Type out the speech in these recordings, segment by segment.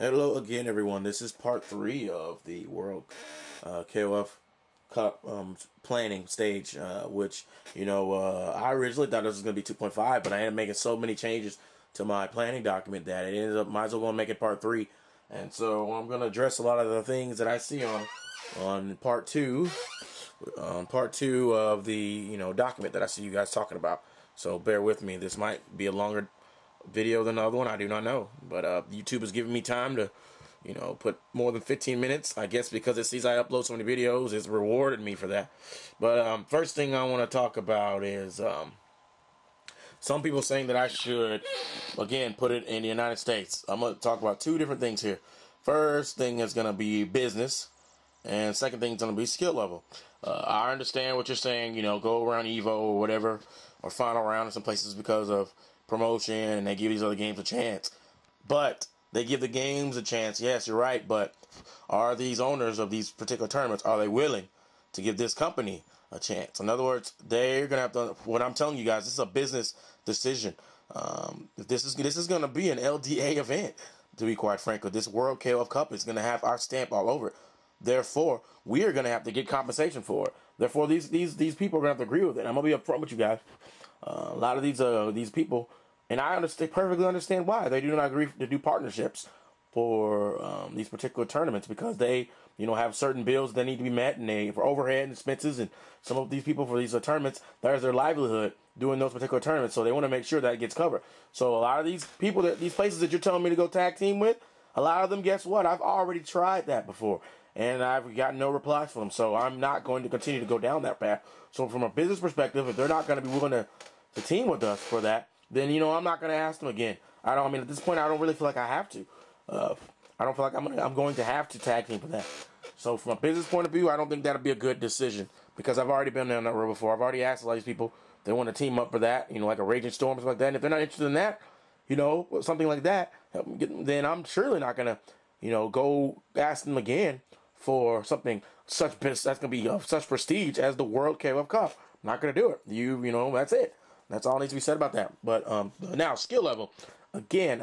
Hello again, everyone. This is part 3 of the World KOF Cup planning stage, which, I originally thought this was going to be 2.5, but I ended up making so many changes to my planning document that it ended up, might as well go and make it part 3. And so I'm going to address a lot of the things that I see on part 2, of the, document that I see you guys talking about. So bear with me. This might be a longer video than the other one. I do not know, but YouTube is giving me time to put more than 15 minutes, I guess, because it sees I upload so many videos. It's rewarded me for that. But first thing I want to talk about is some people saying that I should again put it in the United States. I'm going to talk about two different things here. First thing is going to be business, and second thing is going to be skill level. I understand what you're saying, go around Evo or whatever, or final round in some places because of promotion, and they give these other games a chance. But they give the games a chance. Yes, you're right. But are these owners of these particular tournaments, are they willing to give this company a chance? In other words, they're gonna have to. What I'm telling you guys, this is a business decision. This is gonna be an LDA event. To be quite frank, this World KOF Cup is gonna have our stamp all over it. Therefore, we are gonna have to get compensation for it. Therefore, these people are gonna have to agree with it. I'm gonna be upfront with you guys. A lot of these people. And I perfectly understand why they do not agree to do partnerships for these particular tournaments, because they, have certain bills that need to be met, and for overhead and expenses, and some of these people for these tournaments, there's their livelihood doing those particular tournaments, so they want to make sure that it gets covered. So a lot of these people, these places that you're telling me to go tag team with, a lot of them, guess what? I've already tried that before, and I've gotten no replies from them. So I'm not going to continue to go down that path. So from a business perspective, if they're not going to be willing to team with us for that, then, I'm not going to ask them again. At this point, I don't really feel like I have to. I don't feel like I'm going to have to tag team for that. So from a business point of view, I don't think that'll be a good decision, because I've already been down that road before. I've already asked a lot of these people if they want to team up for that, like a Raging Storm or something like that. And if they're not interested in that, something like that, then I'm surely not going to, go ask them again for something that's going to be of such prestige as the World KOF Cup. I'm not going to do it. That's it. That's all needs to be said about that. But now, skill level. Again,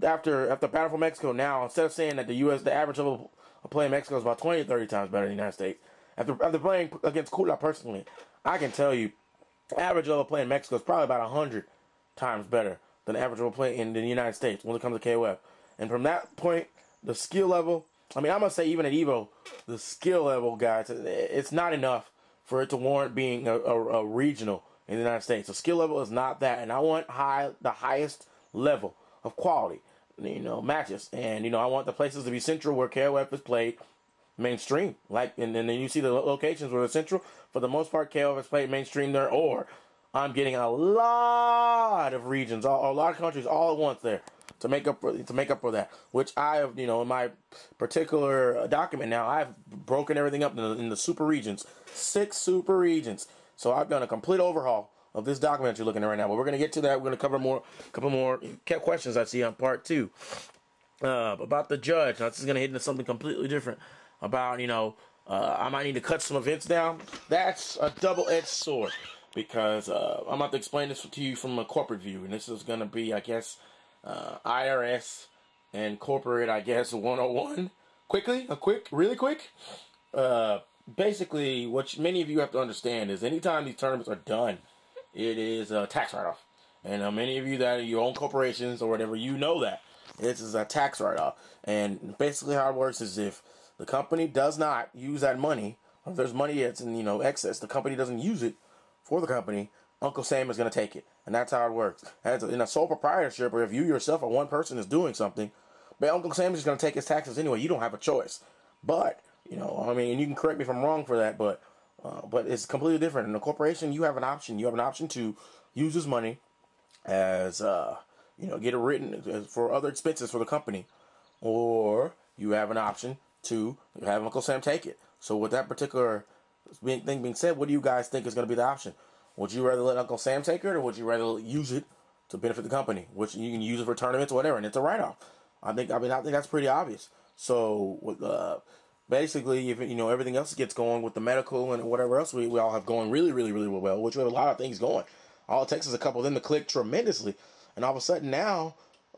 after Battle for Mexico, now, instead of saying that the average level of play in Mexico is about 20 to 30 times better than the United States, after playing against Kula personally, I can tell you, average level play in Mexico is probably about 100 times better than the average level play in the United States when it comes to KOF. And from that point, the skill level, I'm going to say even at Evo, the skill level, guys, it's not enough for it to warrant being a regional in the United States. So skill level is not that, and I want the highest level of quality, matches, and I want the places to be central where KOF is played mainstream, and then you see the locations where it's central. For the most part, KOF is played mainstream there, or I'm getting a lot of regions, a lot of countries all at once there to make up for that. Which I have, in my particular document now, I've broken everything up in the super regions, 6 super regions. So I've done a complete overhaul of this document you're looking at right now. But we're going to get to that. We're going to cover a couple more questions I see on part 2. About the judge. Now, this is going to hit into something completely different. About, I might need to cut some events down. That's a double-edged sword. Because I'm about to explain this to you from a corporate view. And this is going to be, I guess, IRS and corporate, I guess, 101. Really quick. Basically, what many of you have to understand is anytime these tournaments are done, it is a tax write-off. And many of you that you own corporations or whatever, that. This is a tax write-off. And basically how it works is if the company does not use that money, or if there's money that's in, excess, the company doesn't use it for the company, Uncle Sam is going to take it. And that's how it works. In a sole proprietorship, or if you yourself or one person is doing something, but Uncle Sam is just going to take his taxes anyway. You don't have a choice. But and you can correct me if I'm wrong for that, but it's completely different. In a corporation, you have an option. You have an option to use this money as, get it written for other expenses for the company, or you have an option to have Uncle Sam take it. So with that particular thing being said, what do you guys think is going to be the option? Would you rather let Uncle Sam take it, or would you rather use it to benefit the company, which you can use it for tournaments or whatever, and it's a write-off? I think that's pretty obvious. So with basically, if everything else gets going with the medical and whatever else we all have going really, really, really well, which we have a lot of things going. All it takes is a couple of them to click tremendously, and all of a sudden now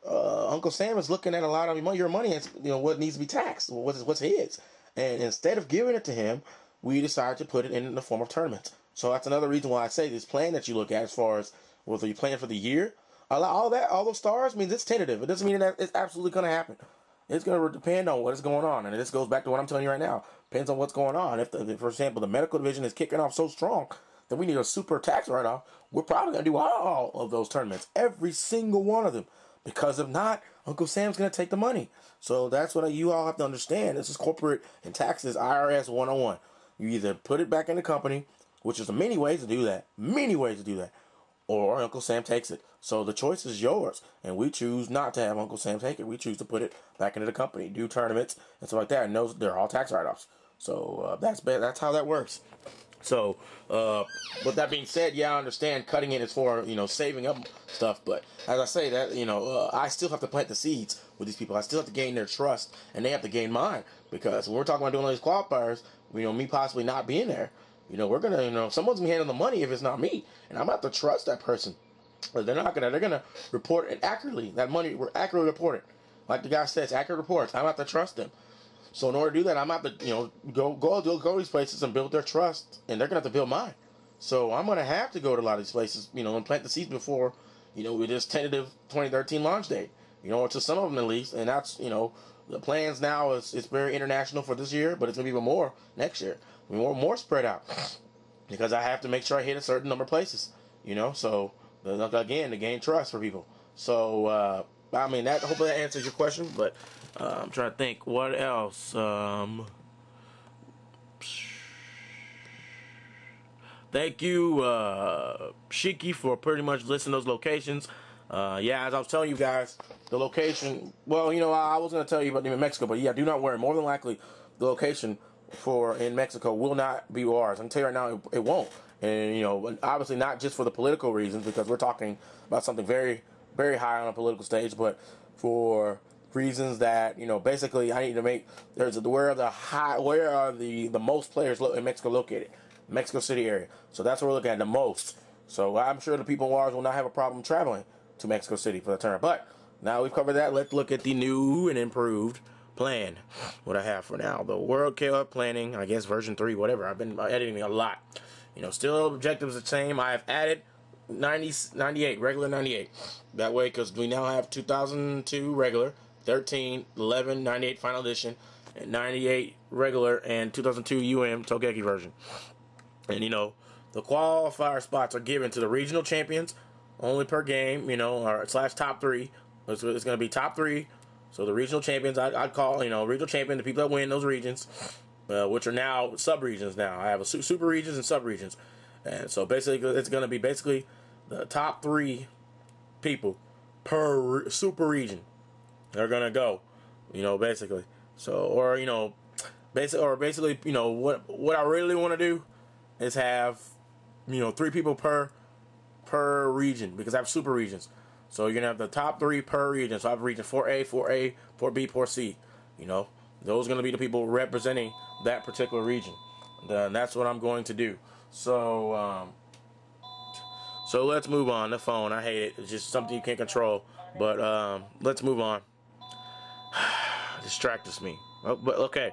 Uncle Sam is looking at a lot of your money as, what needs to be taxed, what's his. And instead of giving it to him, we decided to put it in the form of tournaments. So that's another reason why I say this plan that you look at as far as whether you plan for the year, all those stars means it's tentative. It doesn't mean that it's absolutely going to happen. It's going to depend on what is going on. And this goes back to what I'm telling you right now. Depends on what's going on. If, for example, the medical division is kicking off so strong that we need a super tax write-off, we're probably going to do all of those tournaments. Every single one of them. Because if not, Uncle Sam's going to take the money. So that's what you all have to understand. This is corporate and taxes, IRS 101. You either put it back in the company, which is many ways to do that. Many ways to do that. Or Uncle Sam takes it. So the choice is yours. And we choose not to have Uncle Sam take it. We choose to put it back into the company, do tournaments, and stuff like that. And those, they're all tax write-offs. So that's how that works. So, with that being said, yeah, I understand cutting it is for, saving up stuff. But as I say that, I still have to plant the seeds with these people. I still have to gain their trust, and they have to gain mine. Because when we're talking about doing all these qualifiers, me possibly not being there, we're going to, someone's going to handle the money if it's not me. And I'm going to have to trust that person. But they're going to report it accurately. That money, we're accurately reported. Like the guy says, accurate reports. I'm going to have to trust them. So in order to do that, I'm going to have to, go to these places and build their trust. And they're going to have to build mine. So I'm going to have to go to a lot of these places, and plant the seeds before, with this tentative 2013 launch date. Or to some of them at least. And that's, the plans now it's very international for this year, but it's going to be even more next year. More spread out. Because I have to make sure I hit a certain number of places, So, again, to gain trust for people. So, hopefully that answers your question, but I'm trying to think what else. Thank you, Shiki, for pretty much listing those locations. Yeah, as I was telling you guys, the location. Well, I was going to tell you about them in Mexico, but yeah, do not worry. More than likely, the location in Mexico will not be ours. I can tell you right now, it won't. And obviously not just for the political reasons, because we're talking about something very, very high on a political stage, but for reasons that basically I need to make. Where are the most players in Mexico located? Mexico City area. So that's what we're looking at the most. So I'm sure the people in ours will not have a problem traveling to Mexico City for the tournament. But now we've covered that. Let's look at the new and improved plan. What I have for now, the World KOF planning, I guess version 3, whatever. I've been editing a lot. Still objectives the same. I have added 98, regular 98. That way, because we now have 2002 regular, 13, 11, 98 final edition, and 98 regular, and 2002 Togeki version. And the qualifier spots are given to the regional champions, only per game, or / top 3. It's going to be top 3. So the regional champions, I'd call, regional champion, the people that win those regions, which are now sub-regions now. I have a super regions and sub-regions. And so basically, it's going to be basically the top 3 people per super region. They're going to go, basically. So, basically, what I really want to do is have, 3 people per region, because I have super regions. So you're going to have the top 3 per region. So I have region 4A, 4A, 4B, 4C. Those are going to be the people representing that particular region. And that's what I'm going to do. So, so let's move on. The phone, I hate it. It's just something you can't control. But let's move on. Distracts me. Oh, but okay.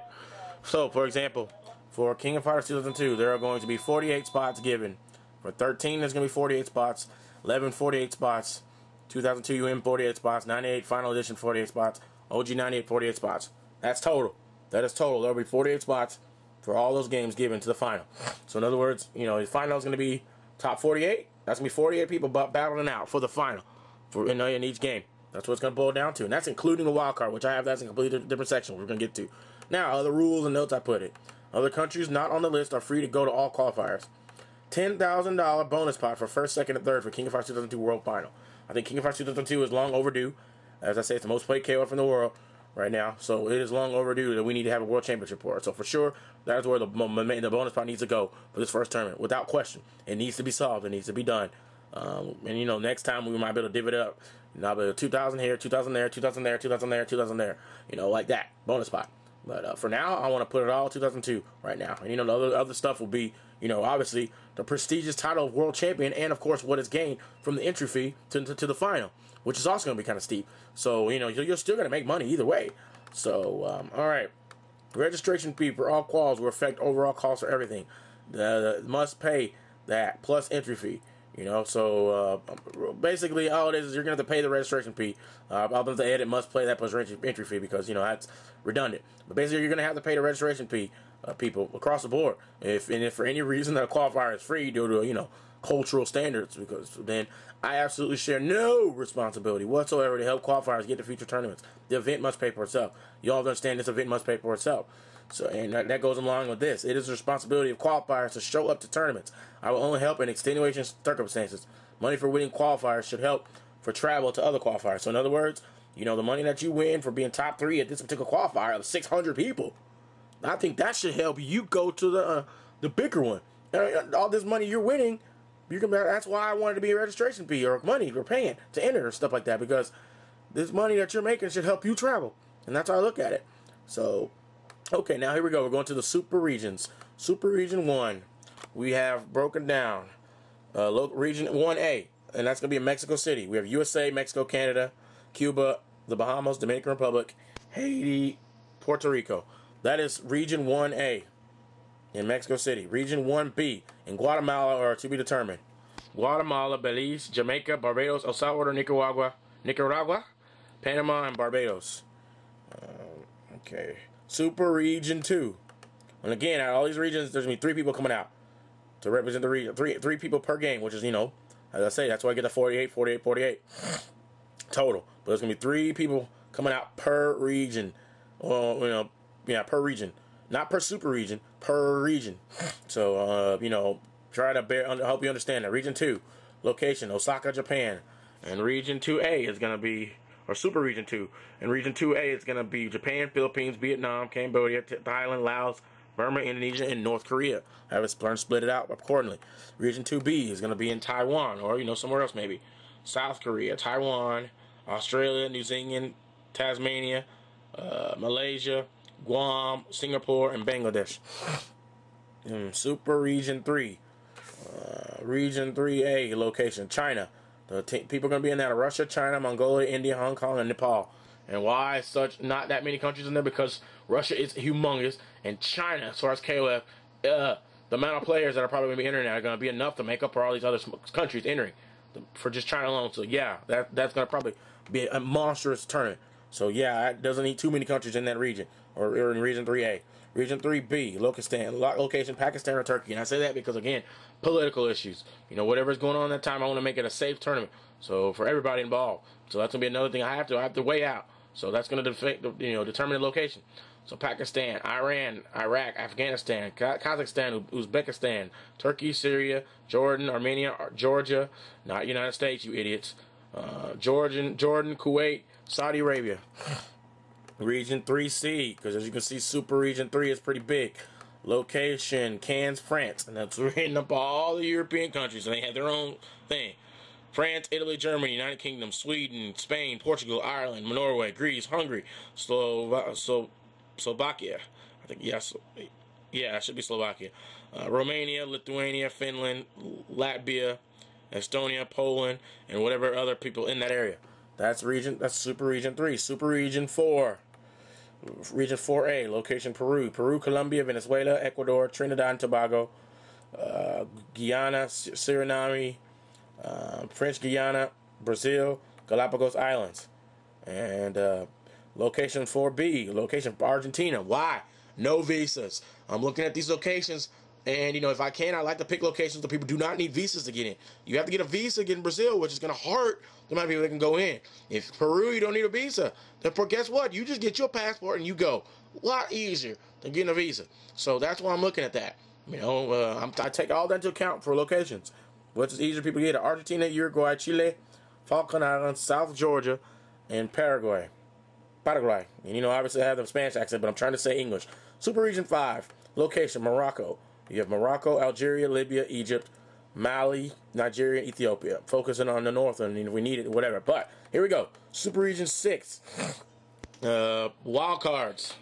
So, for example, for King of Fighters 2002, there are going to be 48 spots given. For 13, there's going to be 48 spots. 11, 48 spots. 2002 48 spots. 98 final edition, 48 spots. OG 98, 48 spots. That's total. That is total. There will be 48 spots for all those games given to the final. So, in other words, the final is going to be top 48. That's going to be 48 people battling out for the final in each game. That's what it's going to boil down to. And that's including the wild card, which I have. That's a completely different section we're going to get to. Now, other rules and notes I put it. Other countries not on the list are free to go to all qualifiers. $10,000 bonus pot for first, second, and third for King of Fighters 2002 World Final. I think King of Fighters 2002 is long overdue. As I say, it's the most played KOF in the world right now. So it is long overdue that we need to have a World Championship for it. So for sure, that is where the bonus pot needs to go for this first tournament. Without question. It needs to be solved. It needs to be done. And, next time we might be able to divvy it up. I'll be 2,000 here, 2,000 there, 2,000 there, 2,000 there, 2,000 there. Like that. Bonus pot. But for now, I want to put it all 2002 right now. And, the other stuff will be, you know, obviously the prestigious title of world champion, and of course what is gained from the entry fee to the final, which is also going to be kind of steep. So, you know, you're still going to make money either way. So, all right. Registration fee for all quals will affect overall cost for everything. The must pay that plus entry fee. You know, so basically all it is you're going to have to pay the registration fee. I'll have to edit must pay that plus entry fee because, you know, that's redundant. But basically you're going to have to pay the registration fee, people, across the board. If for any reason that a qualifier is free due to, you know, cultural standards, because then I absolutely share no responsibility whatsoever to help qualifiers get to future tournaments. The event must pay for itself. You all understand this event must pay for itself. So, and that goes along with this. It is the responsibility of qualifiers to show up to tournaments. I will only help in extenuating circumstances. Money for winning qualifiers should help for travel to other qualifiers. So in other words, you know, the money that you win for being top 3 at this particular qualifier of 600 people, I think that should help you go to the bigger one. All this money you're winning, that's why I wanted to be a registration fee or money you're paying to enter or stuff like that, because this money that you're making should help you travel. And that's how I look at it. So, okay, now here we go. We're going to the Super Regions. Super Region 1. We have broken down Region 1A, and that's going to be in Mexico City. We have USA, Mexico, Canada, Cuba, the Bahamas, Dominican Republic, Haiti, Puerto Rico. That is Region 1A in Mexico City. Region 1B in Guatemala are to be determined. Guatemala, Belize, Jamaica, Barbados, El Salvador, Nicaragua, Panama, and Barbados. Okay. Super Region 2. And again, out of all these regions, there's going to be 3 people coming out to represent the region. Three people per game, which is, you know, as I say, that's why I get the 48 total. But there's going to be 3 people coming out per region. Well, you know, yeah, per region. Not per super region, per region. So, you know, try to help you understand that. Region 2, location, Osaka, Japan. And Region 2A is going to be, or Super Region 2. And Region 2A is going to be Japan, Philippines, Vietnam, Cambodia, Thailand, Laos, Burma, Indonesia, and North Korea. Have it split it out accordingly. Region 2B is going to be in Taiwan, or, you know, somewhere else maybe. South Korea, Taiwan, Australia, New Zealand, Tasmania, Malaysia, Guam, Singapore, and Bangladesh. Super Region 3. Region 3A location, China. The people are going to be in that: Russia, China, Mongolia, India, Hong Kong, and Nepal. And why not that many countries in there? Because Russia is humongous, and China, as far as KOF, the amount of players that are probably going to be entering are going to be enough to make up for all these other countries entering for just China alone. So yeah, that's going to probably be a monstrous tournament. So yeah, it doesn't need too many countries in that region, or in Region 3A. Region 3B, location, Pakistan or Turkey. And I say that because, again, political issues. You know, whatever's going on at that time, I want to make it a safe tournament. So for everybody involved. So that's going to be another thing I have to weigh out. So that's going to determine the location. So Pakistan, Iran, Iraq, Afghanistan, Kazakhstan, Uzbekistan, Turkey, Syria, Jordan, Armenia, Georgia, not United States, you idiots. Jordan, Kuwait, Saudi Arabia. Region 3C, because as you can see, Super Region 3 is pretty big. Location, Cannes, France. And that's written up all the European countries, and they have their own thing. France, Italy, Germany, United Kingdom, Sweden, Spain, Portugal, Ireland, Norway, Greece, Hungary, Slovakia. I think, yes. Yeah, it should be Slovakia. Romania, Lithuania, Finland, Latvia, Estonia, Poland, and whatever other people in that area. That's Super Region 3. Super Region 4. Region 4A, location Peru, Colombia, Venezuela, Ecuador, Trinidad and Tobago, Guyana, Suriname, French Guiana, Brazil, Galapagos Islands. And location 4B, location Argentina. Why? No visas. I'm looking at these locations, and, you know, if I can, I like to pick locations that people do not need visas to get in. You have to get a visa to get in Brazil, which is going to hurt the amount of people that can go in. If Peru, you don't need a visa. Therefore, guess what? You just get your passport and you go. A lot easier than getting a visa. So that's why I'm looking at that. You know, I take all that into account for locations. Which is easier people get: Argentina, Uruguay, Chile, Falkland Islands, South Georgia, and Paraguay. And, you know, obviously I have the Spanish accent, but I'm trying to say English. Super Region 5, location Morocco. You have Morocco, Algeria, Libya, Egypt, Mali, Nigeria, Ethiopia. Focusing on the north, and if we need it, whatever. But here we go. Super Region 6. Wild cards.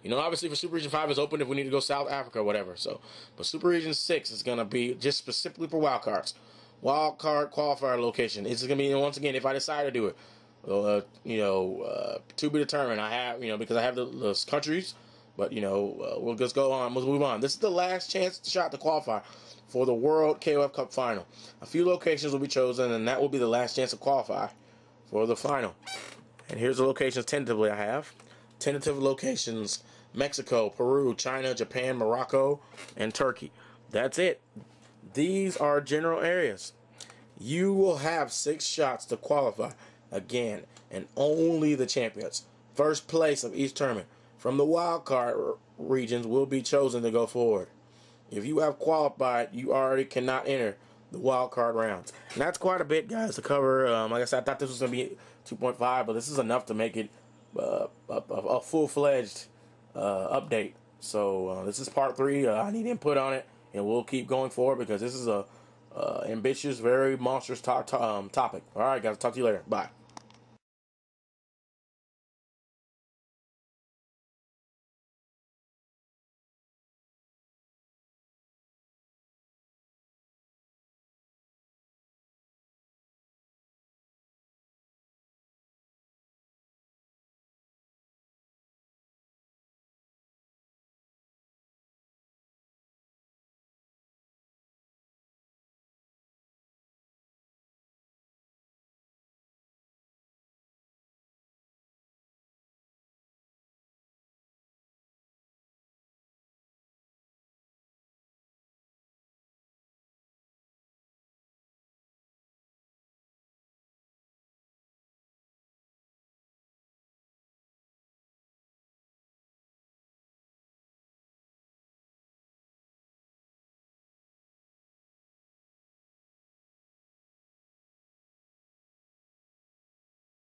You know, obviously for Super Region 5 is open if we need to go South Africa or whatever. So, but Super Region 6 is going to be just specifically for wild cards. Wild card qualifier location. It's going to be, once again, if I decide to do it, to be determined. I have, because I have the countries, but, we'll just go on. We'll move on. This is the last shot to qualify for the World KOF Cup Final. A few locations will be chosen, and that will be the last chance to qualify for the final. And here's the locations tentatively I have. Tentative locations: Mexico, Peru, China, Japan, Morocco, and Turkey. That's it. These are general areas. You will have 6 shots to qualify. Again, and only the champions. First place of each tournament from the wild card regions will be chosen to go forward. If you have qualified, you already cannot enter the wild card rounds. And that's quite a bit, guys, to cover. Like I said, I thought this was going to be 2.5, but this is enough to make it a full-fledged update. So this is part 3. I need input on it, and we'll keep going forward because this is a ambitious, very monstrous topic. All right, guys, talk to you later. Bye.